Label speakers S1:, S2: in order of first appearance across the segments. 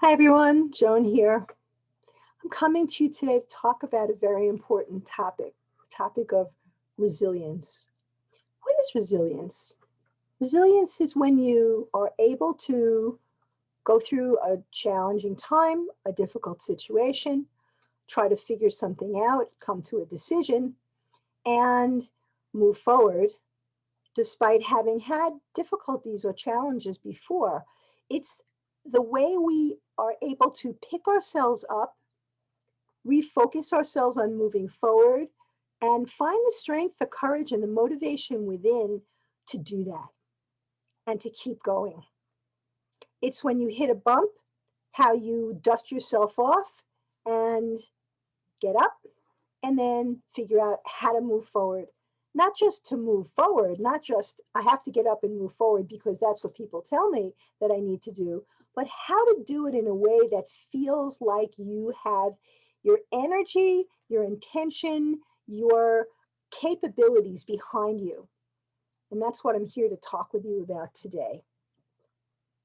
S1: Hi everyone, Joan here. I'm coming to you today to talk about a very important topic, the topic of resilience. What is resilience? Resilience is when you are able to go through a challenging time, a difficult situation, try to figure something out, come to a decision, and move forward despite having had difficulties or challenges before. It's the way we are able to pick ourselves up, refocus ourselves on moving forward, and find the strength, the courage, and the motivation within to do that and to keep going. It's when you hit a bump, how you dust yourself off and get up and then figure out how to move forward. Not just to move forward, not just I have to get up and move forward because that's what people tell me that I need to do, but how to do it in a way that feels like you have your energy, your intention, your capabilities behind you. And that's what I'm here to talk with you about today.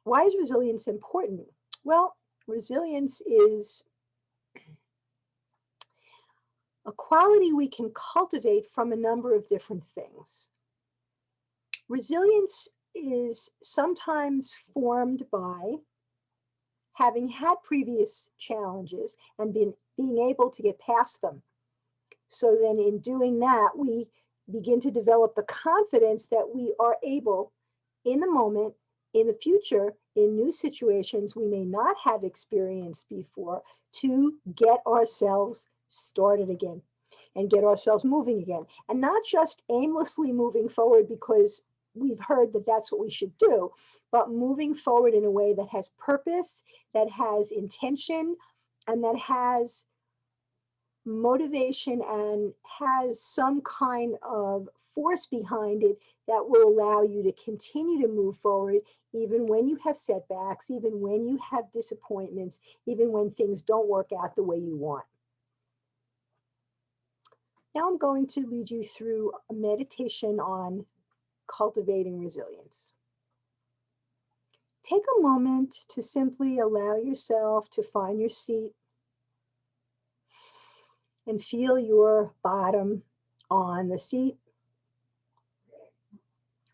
S1: Why is resilience important? Well, resilience is a quality we can cultivate from a number of different things. Resilience is sometimes formed by having had previous challenges and being able to get past them. So then in doing that, we begin to develop the confidence that we are able in the moment, in the future, in new situations we may not have experienced before, to get ourselves started again and get ourselves moving again. And not just aimlessly moving forward because we've heard that that's what we should do, but moving forward in a way that has purpose, that has intention, and that has motivation and has some kind of force behind it that will allow you to continue to move forward even when you have setbacks, even when you have disappointments, even when things don't work out the way you want. Now I'm going to lead you through a meditation on cultivating resilience. Take a moment to simply allow yourself to find your seat and feel your bottom on the seat,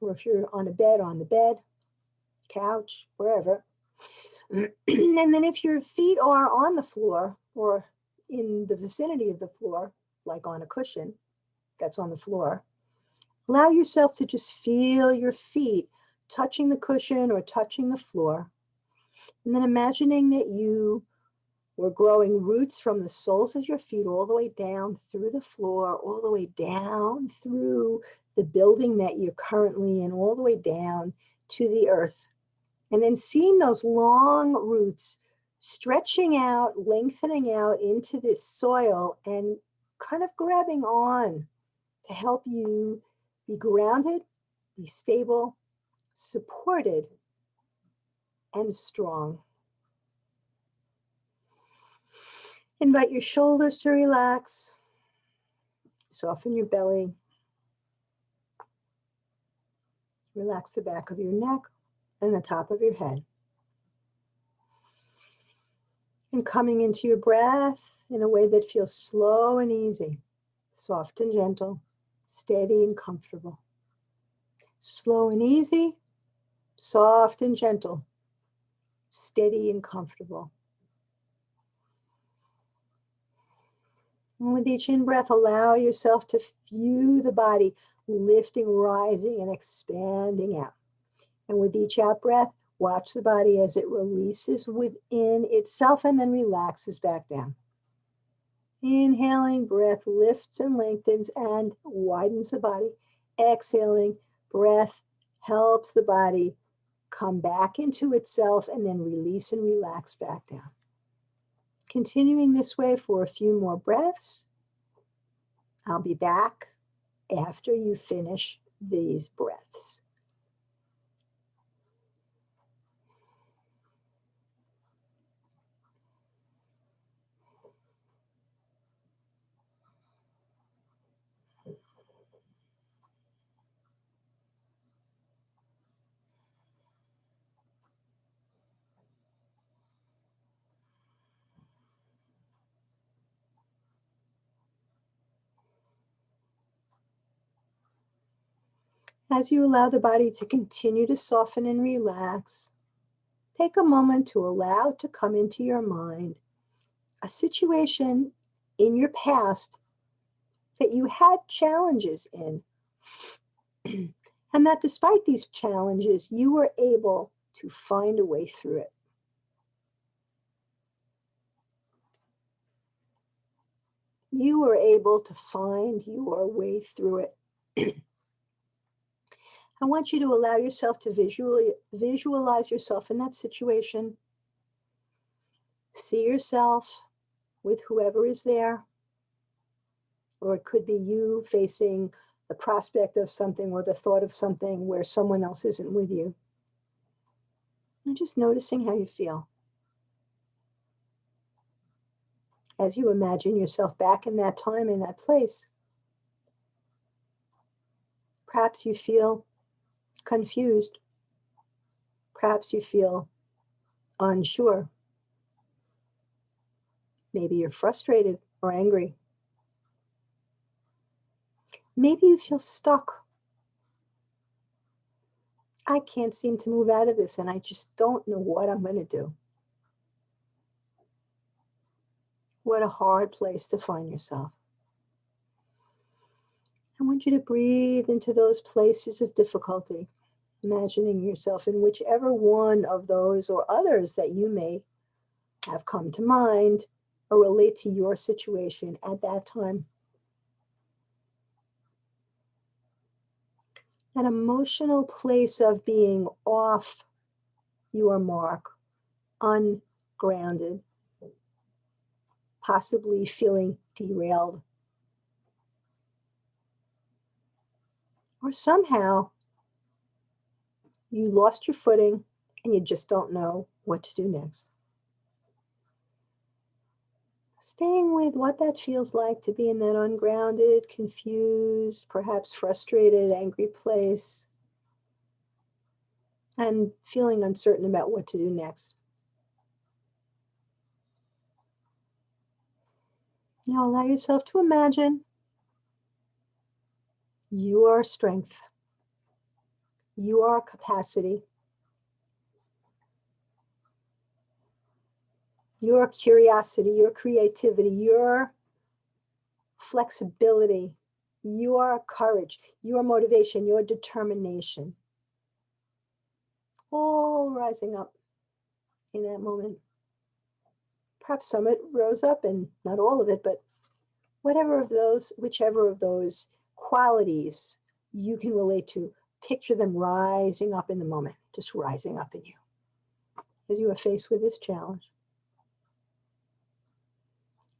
S1: or if you're on the bed, couch, wherever. And then if your feet are on the floor or in the vicinity of the floor, like on a cushion that's on the floor, allow yourself to just feel your feet touching the cushion or touching the floor. And then imagining that you were growing roots from the soles of your feet all the way down through the floor, all the way down through the building that you're currently in, all the way down to the earth. And then seeing those long roots stretching out, lengthening out into this soil and kind of grabbing on to help you be grounded, be stable, supported, and strong. Invite your shoulders to relax, soften your belly, relax the back of your neck and the top of your head. And coming into your breath in a way that feels slow and easy, soft and gentle, steady and comfortable. Slow and easy, soft and gentle, steady and comfortable. And with each in-breath, allow yourself to view the body lifting, rising, and expanding out. And with each out-breath, watch the body as it releases within itself and then relaxes back down. Inhaling, breath lifts and lengthens and widens the body. Exhaling, breath helps the body come back into itself and then release and relax back down. Continuing this way for a few more breaths. I'll be back after you finish these breaths. As you allow the body to continue to soften and relax, take a moment to allow to come into your mind a situation in your past that you had challenges in, and that despite these challenges, you were able to find a way through it. You were able to find your way through it. I want you to allow yourself to visualize yourself in that situation. See yourself with whoever is there, or it could be you facing the prospect of something or the thought of something where someone else isn't with you. And just noticing how you feel. As you imagine yourself back in that time, in that place, perhaps you feel confused. Perhaps you feel unsure. Maybe you're frustrated or angry. Maybe you feel stuck. I can't seem to move out of this and I just don't know what I'm going to do. What a hard place to find yourself. I want you to breathe into those places of difficulty, imagining yourself in whichever one of those or others that you may have come to mind or relate to your situation at that time. An emotional place of being off your mark, ungrounded, possibly feeling derailed. Or somehow you lost your footing and you just don't know what to do next. Staying with what that feels like to be in that ungrounded, confused, perhaps frustrated, angry place, and feeling uncertain about what to do next. Now allow yourself to imagine your strength, your capacity, your curiosity, your creativity, your flexibility, your courage, your motivation, your determination, all rising up in that moment. Perhaps some of it rose up and not all of it, but whichever of those qualities you can relate to, picture them rising up in the moment, just rising up in you as you are faced with this challenge.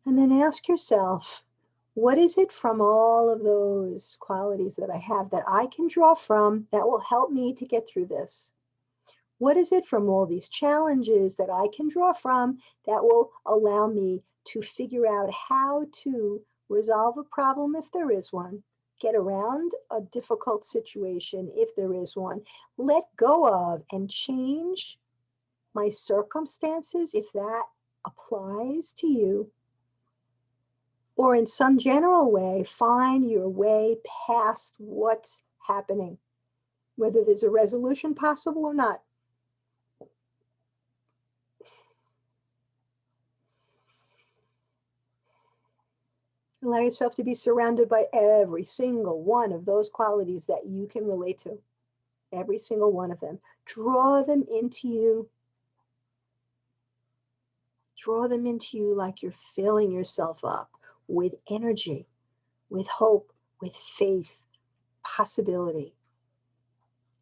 S1: And then ask yourself, what is it from all of those qualities that I have that I can draw from that will help me to get through this? What is it from all these challenges that I can draw from that will allow me to figure out how to resolve a problem if there is one, get around a difficult situation if there is one, let go of and change my circumstances if that applies to you, or in some general way, find your way past what's happening, whether there's a resolution possible or not. Allow yourself to be surrounded by every single one of those qualities that you can relate to. Every single one of them. Draw them into you. Draw them into you like you're filling yourself up with energy, with hope, with faith, possibility,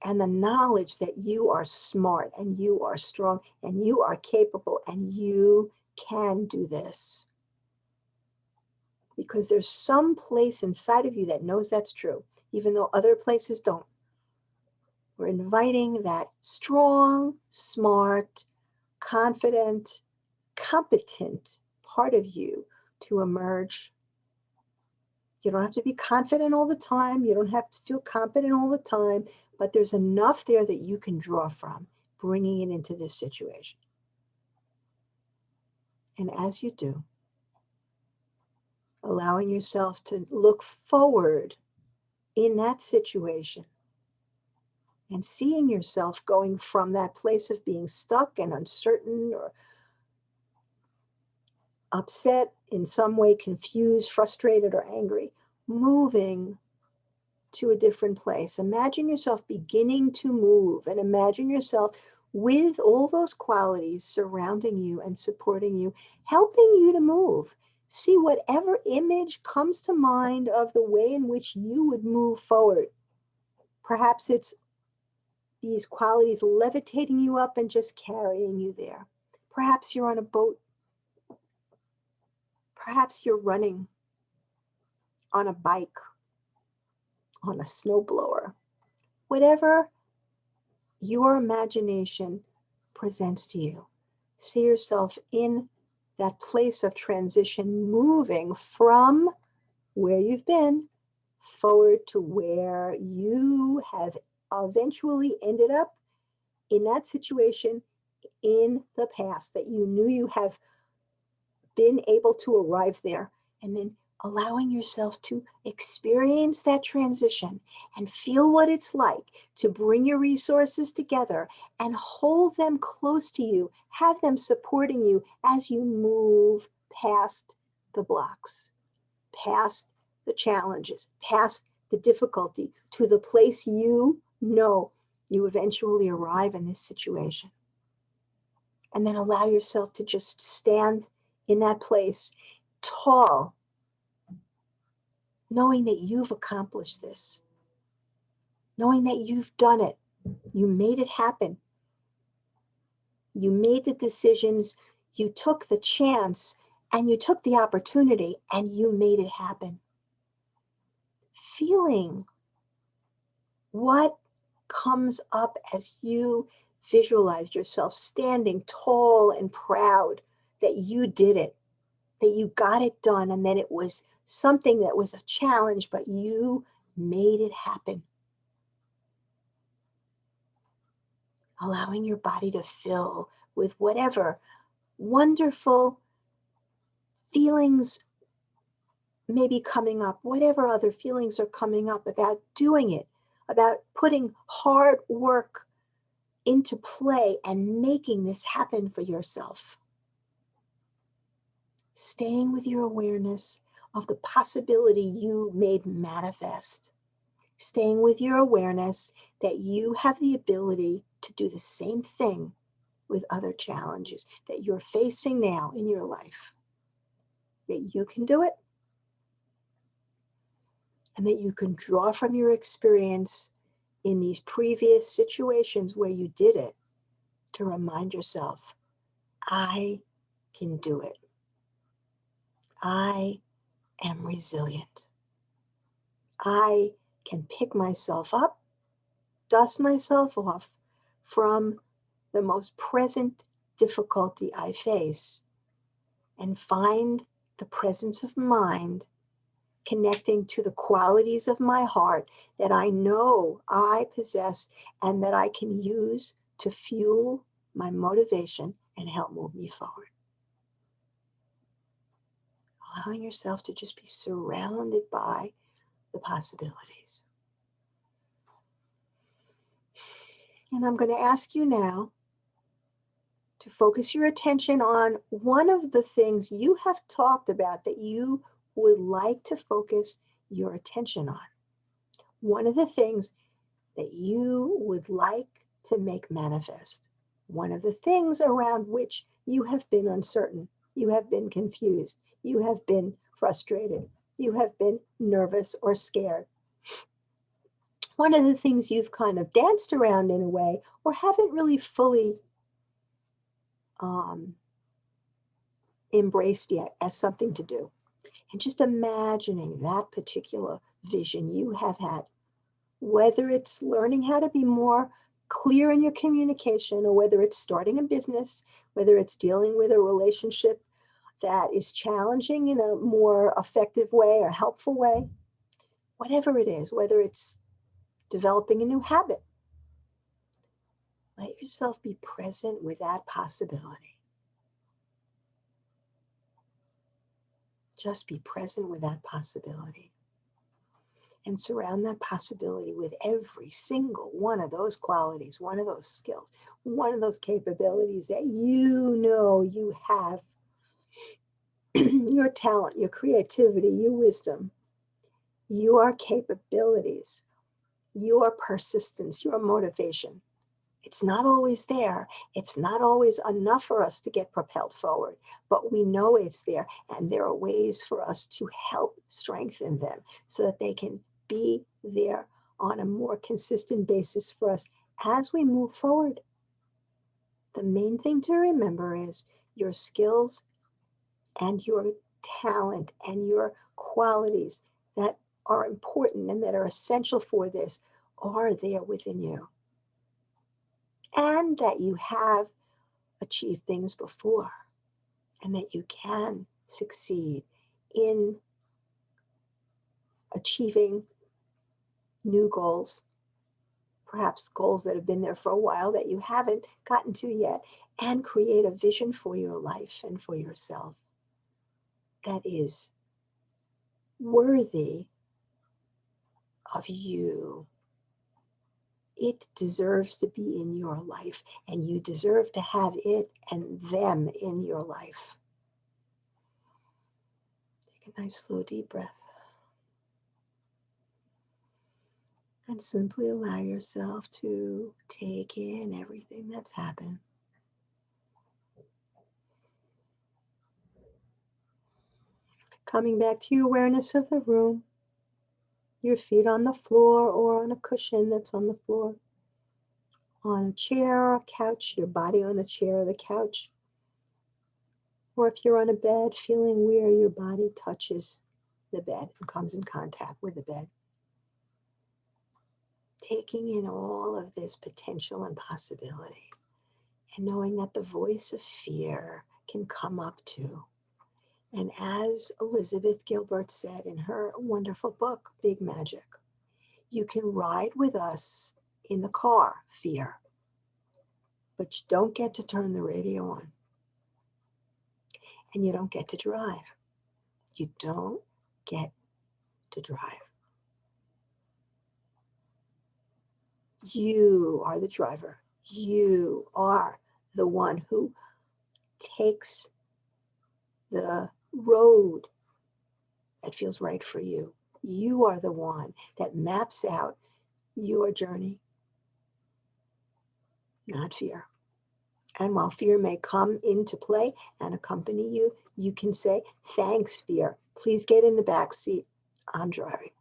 S1: and the knowledge that you are smart and you are strong and you are capable and you can do this. Because there's some place inside of you that knows that's true, even though other places don't. We're inviting that strong, smart, confident, competent part of you to emerge. You don't have to be confident all the time. You don't have to feel competent all the time, but there's enough there that you can draw from, bringing it into this situation. And as you do, allowing yourself to look forward in that situation and seeing yourself going from that place of being stuck and uncertain or upset, in some way confused, frustrated, or angry, moving to a different place. Imagine yourself beginning to move, and imagine yourself with all those qualities surrounding you and supporting you, helping you to move. See whatever image comes to mind of the way in which you would move forward. Perhaps it's these qualities levitating you up and just carrying you there. Perhaps you're on a boat. Perhaps you're running on a bike, on a snowblower. Whatever your imagination presents to you, see yourself in that place of transition, moving from where you've been forward to where you have eventually ended up in that situation in the past that you knew you have been able to arrive there, and then allowing yourself to experience that transition and feel what it's like to bring your resources together and hold them close to you, have them supporting you as you move past the blocks, past the challenges, past the difficulty, to the place you know you eventually arrive in this situation. And then allow yourself to just stand in that place, tall, knowing that you've accomplished this, knowing that you've done it. You made it happen. You made the decisions, you took the chance, and you took the opportunity, and you made it happen. Feeling what comes up as you visualize yourself standing tall and proud that you did it, that you got it done, and that it was something that was a challenge, but you made it happen. Allowing your body to fill with whatever wonderful feelings may be coming up, whatever other feelings are coming up about doing it, about putting hard work into play and making this happen for yourself. Staying with your awareness of the possibility you made manifest. Staying with your awareness that you have the ability to do the same thing with other challenges that you're facing now in your life. That you can do it, and that you can draw from your experience in these previous situations where you did it to remind yourself, I can do it. I am resilient. I can pick myself up, dust myself off from the most present difficulty I face, and find the presence of mind connecting to the qualities of my heart that I know I possess and that I can use to fuel my motivation and help move me forward. Allowing yourself to just be surrounded by the possibilities. And I'm going to ask you now to focus your attention on one of the things you have talked about that you would like to focus your attention on. One of the things that you would like to make manifest. One of the things around which you have been uncertain, you have been confused, you have been frustrated, you have been nervous or scared. One of the things you've kind of danced around in a way or haven't really fully embraced yet as something to do. And just imagining that particular vision you have had, whether it's learning how to be more clear in your communication, or whether it's starting a business, whether it's dealing with a relationship that is challenging in a more effective way or helpful way, whatever it is, whether it's developing a new habit, let yourself be present with that possibility. Just be present with that possibility. and surround that possibility with every single one of those qualities, one of those skills, one of those capabilities that you know you have. Your talent, your creativity, your wisdom, your capabilities, your persistence, your motivation. It's not always there. It's not always enough for us to get propelled forward, but we know it's there. And there are ways for us to help strengthen them so that they can be there on a more consistent basis for us as we move forward. The main thing to remember is your skills and your talent and your qualities that are important and that are essential for this are there within you. And that you have achieved things before and that you can succeed in achieving new goals, perhaps goals that have been there for a while that you haven't gotten to yet, and create a vision for your life and for yourself that is worthy of you. It deserves to be in your life, and you deserve to have it and them in your life. Take a nice, slow, deep breath. And simply allow yourself to take in everything that's happened. Coming back to your awareness of the room, your feet on the floor or on a cushion that's on the floor, on a chair or a couch, your body on the chair or the couch. Or if you're on a bed, feeling where your body touches the bed and comes in contact with the bed. Taking in all of this potential and possibility, and knowing that the voice of fear can come up too. And as Elizabeth Gilbert said in her wonderful book, Big Magic, you can ride with us in the car, fear, but you don't get to turn the radio on. And you don't get to drive. You don't get to drive. You are the driver. You are the one who takes the road that feels right for you. You are the one that maps out your journey, not fear. And while fear may come into play and accompany you, you can say, thanks, fear. Please get in the back seat. I'm driving.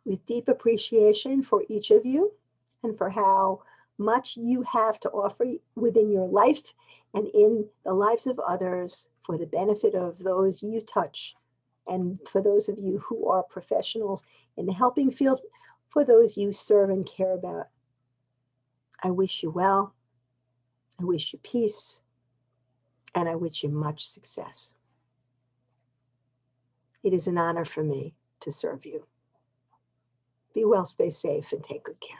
S1: With deep appreciation for each of you and for how much you have to offer within your life and in the lives of others for the benefit of those you touch, and for those of you who are professionals in the helping field, for those you serve and care about. I wish you well. I wish you peace. And I wish you much success. It is an honor for me to serve you. Be well, stay safe, and take good care.